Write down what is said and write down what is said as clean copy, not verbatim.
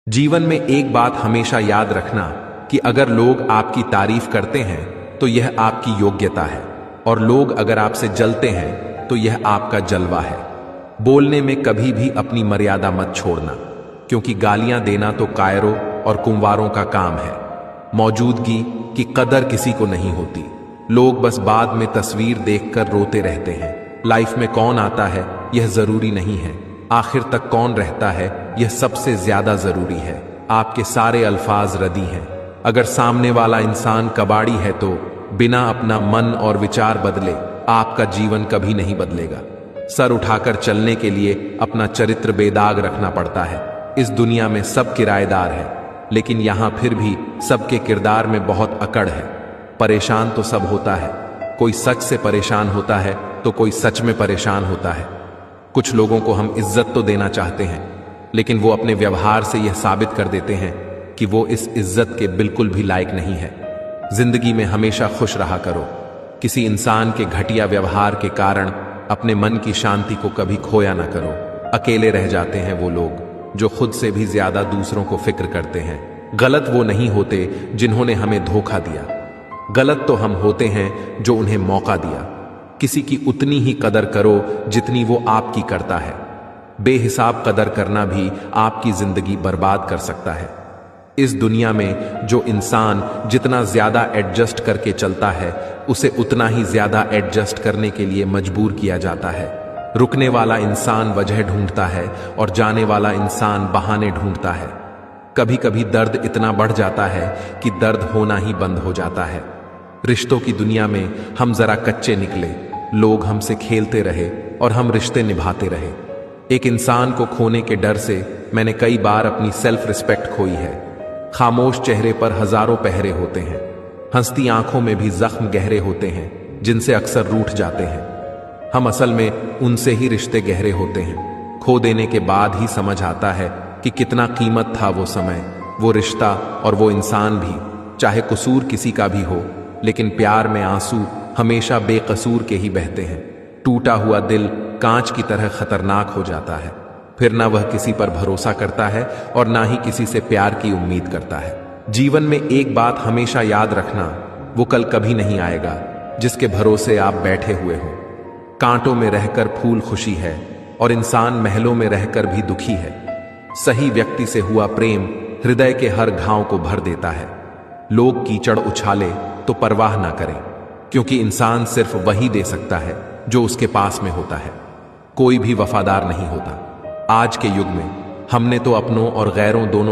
जीवन में एक बात हमेशा याद रखना कि अगर लोग आपकी तारीफ करते हैं तो यह आपकी योग्यता है, और लोग अगर आपसे जलते हैं तो यह आपका जलवा है। बोलने में कभी भी अपनी मर्यादा मत छोड़ना, क्योंकि गालियां देना तो कायरों और कुंवारों का काम है। मौजूदगी की कदर किसी को नहीं होती। लोग बस बाद में तस्वीर देखकर रोते रहते हैं। लाइफ में कौन आता है यह जरूरी नहीं है, आखिर तक कौन रहता है यह सबसे ज्यादा जरूरी है। आपके सारे अल्फाज रदी हैं। अगर सामने वाला इंसान कबाड़ी है तो बिना अपना मन और विचार बदले आपका जीवन कभी नहीं बदलेगा। सर उठाकर चलने के लिए अपना चरित्र बेदाग रखना पड़ता है। इस दुनिया में सब किराएदार है, लेकिन यहां फिर भी सबके किरदार में बहुत अकड़ है। परेशान तो सब होता है, कोई सच से परेशान होता है तो कोई सच में परेशान होता है। कुछ लोगों को हम इज्जत तो देना चाहते हैं, लेकिन वो अपने व्यवहार से यह साबित कर देते हैं कि वो इस इज्जत के बिल्कुल भी लायक नहीं है। जिंदगी में हमेशा खुश रहा करो। किसी इंसान के घटिया व्यवहार के कारण अपने मन की शांति को कभी खोया ना करो। अकेले रह जाते हैं वो लोग जो खुद से भी ज्यादा दूसरों को फिक्र करते हैं। गलत वो नहीं होते जिन्होंने हमें धोखा दिया, गलत तो हम होते हैं जो उन्हें मौका दिया। किसी की उतनी ही कदर करो जितनी वो आपकी करता है। बेहिसाब कदर करना भी आपकी जिंदगी बर्बाद कर सकता है। इस दुनिया में जो इंसान जितना ज्यादा एडजस्ट करके चलता है, उसे उतना ही ज्यादा एडजस्ट करने के लिए मजबूर किया जाता है। रुकने वाला इंसान वजह ढूंढता है और जाने वाला इंसान बहाने ढूंढता है। कभी कभी दर्द इतना बढ़ जाता है कि दर्द होना ही बंद हो जाता है। रिश्तों की दुनिया में हम जरा कच्चे निकले, लोग हमसे खेलते रहे और हम रिश्ते निभाते रहे। एक इंसान को खोने के डर से मैंने कई बार अपनी सेल्फ रिस्पेक्ट खोई है। खामोश चेहरे पर हजारों पहरे होते हैं, हंसती आंखों में भी जख्म गहरे होते हैं जिनसे अक्सर रूठ जाते हैं। हम असल में उनसे ही रिश्ते गहरे होते हैं। खो देने के बाद ही समझ आता है कि कितना कीमत था वो समय, वो रिश्ता और वो इंसान भी। चाहे कसूर किसी का भी हो, लेकिन प्यार में आंसू हमेशा बेकसूर के ही बहते हैं। टूटा हुआ दिल कांच की तरह खतरनाक हो जाता है। फिर ना वह किसी पर भरोसा करता है और ना ही किसी से प्यार की उम्मीद करता है। जीवन में एक बात हमेशा याद रखना, वो कल कभी नहीं आएगा जिसके भरोसे आप बैठे हुए हो। कांटों में रहकर फूल खुशी है और इंसान महलों में रहकर भी दुखी है। सही व्यक्ति से हुआ प्रेम हृदय के हर घाव को भर देता है। लोग कीचड़ उछाले तो परवाह ना करें, क्योंकि इंसान सिर्फ वही दे सकता है जो उसके पास में होता है। कोई भी वफादार नहीं होता। आज के युग में हमने तो अपनों और गैरों दोनों